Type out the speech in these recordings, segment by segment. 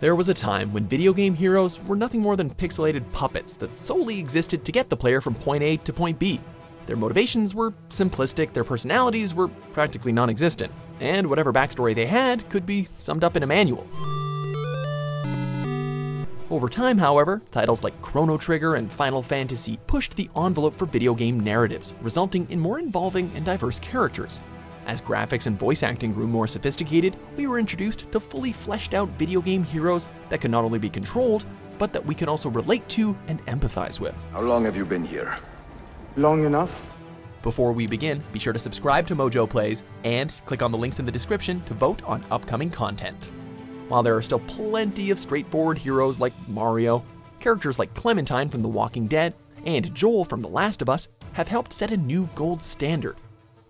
There was a time when video game heroes were nothing more than pixelated puppets that solely existed to get the player from point A to point B. Their motivations were simplistic, their personalities were practically non-existent, and whatever backstory they had could be summed up in a manual. Over time, however, titles like Chrono Trigger and Final Fantasy pushed the envelope for video game narratives, resulting in more involving and diverse characters. As graphics and voice acting grew more sophisticated, we were introduced to fully fleshed out video game heroes that could not only be controlled, but that we can also relate to and empathize with. How long have you been here? Long enough? Before we begin, be sure to subscribe to Mojo Plays and click on the links in the description to vote on upcoming content. While there are still plenty of straightforward heroes like Mario, characters like Clementine from The Walking Dead and Joel from The Last of Us have helped set a new gold standard.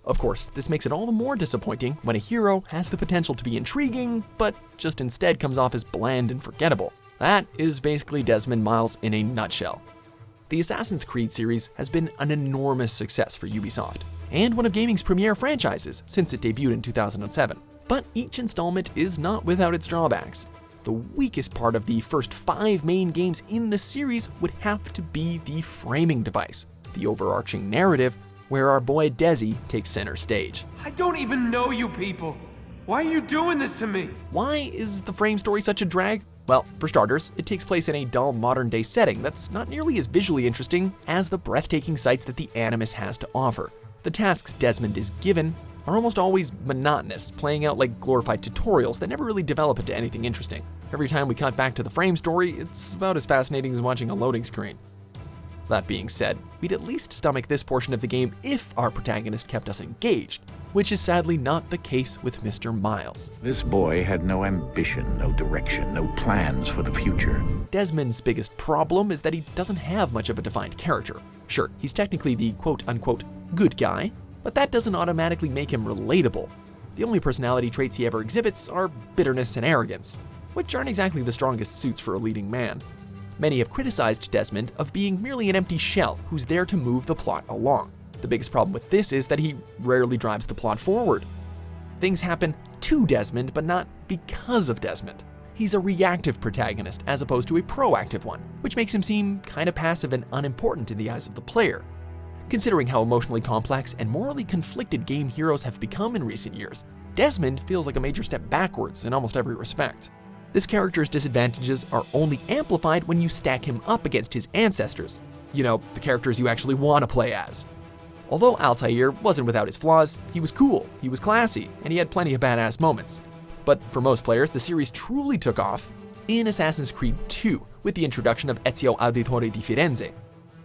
Of course, this makes it all the more disappointing when a hero has the potential to be intriguing, but just instead comes off as bland and forgettable. That is basically Desmond Miles in a nutshell. The Assassin's Creed series has been an enormous success for Ubisoft, and one of gaming's premier franchises since it debuted in 2007. But each installment is not without its drawbacks. The weakest part of the first 5 main games in the series would have to be the framing device, the overarching narrative where our boy Desi takes center stage. I don't even know you people. Why are you doing this to me? Why is the frame story such a drag? Well, for starters, it takes place in a dull modern-day setting that's not nearly as visually interesting as the breathtaking sights that the Animus has to offer. The tasks Desmond is given are almost always monotonous, playing out like glorified tutorials that never really develop into anything interesting. Every time we cut back to the frame story, it's about as fascinating as watching a loading screen. That being said, we'd at least stomach this portion of the game if our protagonist kept us engaged, which is sadly not the case with Mr. Miles. This boy had no ambition, no direction, no plans for the future. Desmond's biggest problem is that he doesn't have much of a defined character. Sure, he's technically the quote-unquote good guy, but that doesn't automatically make him relatable. The only personality traits he ever exhibits are bitterness and arrogance, which aren't exactly the strongest suits for a leading man. Many have criticized Desmond of being merely an empty shell who's there to move the plot along. The biggest problem with this is that he rarely drives the plot forward. Things happen to Desmond, but not because of Desmond. He's a reactive protagonist as opposed to a proactive one, which makes him seem kind of passive and unimportant in the eyes of the player. Considering how emotionally complex and morally conflicted game heroes have become in recent years, Desmond feels like a major step backwards in almost every respect. This character's disadvantages are only amplified when you stack him up against his ancestors. You know, the characters you actually want to play as. Although Altair wasn't without his flaws, he was cool, he was classy, and he had plenty of badass moments. But for most players, the series truly took off in Assassin's Creed 2 with the introduction of Ezio Auditore di Firenze.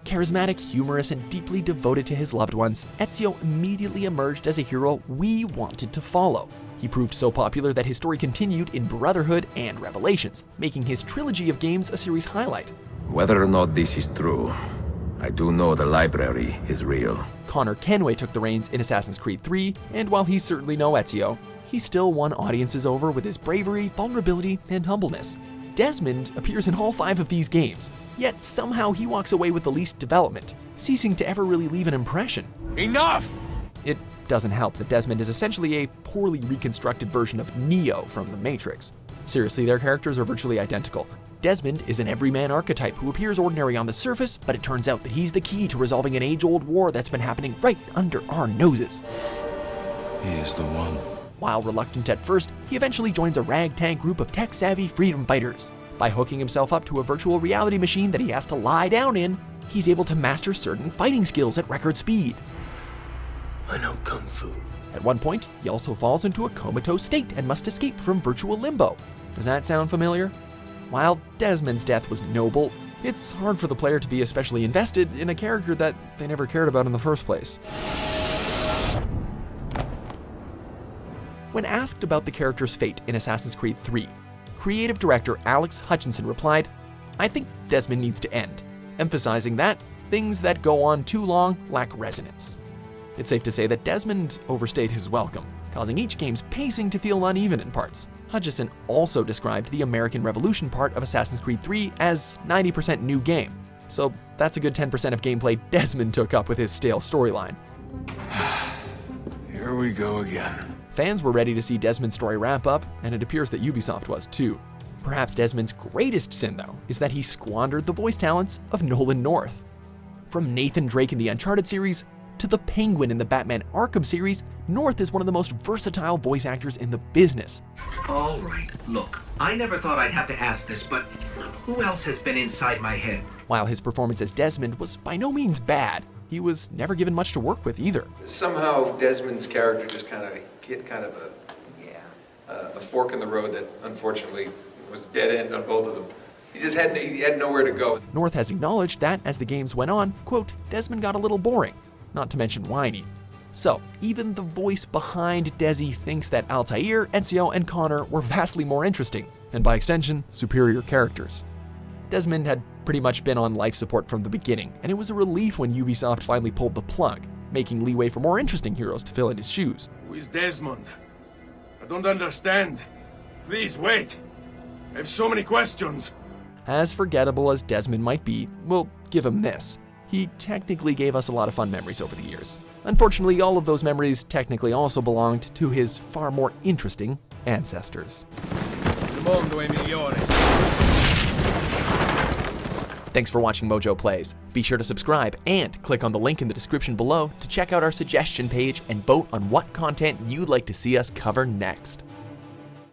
Charismatic, humorous, and deeply devoted to his loved ones, Ezio immediately emerged as a hero we wanted to follow. He proved so popular that his story continued in Brotherhood and Revelations, making his trilogy of games a series highlight. Whether or not this is true, I do know the library is real. Connor Kenway took the reins in Assassin's Creed 3, and while he's certainly no Ezio, he still won audiences over with his bravery, vulnerability, and humbleness. Desmond appears in all 5 of these games, yet somehow he walks away with the least development, ceasing to ever really leave an impression. Enough! It doesn't help that Desmond is essentially a poorly reconstructed version of Neo from The Matrix. Seriously, their characters are virtually identical. Desmond is an everyman archetype who appears ordinary on the surface, but it turns out that he's the key to resolving an age-old war that's been happening right under our noses. He is the one. While reluctant at first, he eventually joins a ragtag group of tech-savvy freedom fighters. By hooking himself up to a virtual reality machine that he has to lie down in, he's able to master certain fighting skills at record speed. I know Kung Fu. At one point, he also falls into a comatose state and must escape from virtual limbo. Does that sound familiar? While Desmond's death was noble, it's hard for the player to be especially invested in a character that they never cared about in the first place. When asked about the character's fate in Assassin's Creed 3, creative director Alex Hutchinson replied, "I think Desmond needs to end," emphasizing that things that go on too long lack resonance. It's safe to say that Desmond overstayed his welcome, causing each game's pacing to feel uneven in parts. Hutchison also described the American Revolution part of Assassin's Creed 3 as 90% new game, so that's a good 10% of gameplay Desmond took up with his stale storyline. Here we go again. Fans were ready to see Desmond's story wrap up, and it appears that Ubisoft was too. Perhaps Desmond's greatest sin, though, is that he squandered the voice talents of Nolan North. From Nathan Drake in the Uncharted series to the Penguin in the Batman Arkham series, North is one of the most versatile voice actors in the business. All right, look, I never thought I'd have to ask this, but who else has been inside my head? While his performance as Desmond was by no means bad, he was never given much to work with either. Somehow Desmond's character just kind of hit kind of a fork in the road that unfortunately was dead end on both of them. He had nowhere to go. North has acknowledged that as the games went on, quote, Desmond got a little boring, not to mention whiny. So, even the voice behind Desi thinks that Altair, Ezio, and Connor were vastly more interesting, and by extension, superior characters. Desmond had pretty much been on life support from the beginning, and it was a relief when Ubisoft finally pulled the plug, making leeway for more interesting heroes to fill in his shoes. Who is Desmond? I don't understand. Please wait. I have so many questions. As forgettable as Desmond might be, we'll give him this. He technically gave us a lot of fun memories over the years. Unfortunately, all of those memories technically also belonged to his far more interesting ancestors. Thanks for watching Mojo Plays. Be sure to subscribe and click on the link in the description below to check out our suggestion page and vote on what content you'd like to see us cover next.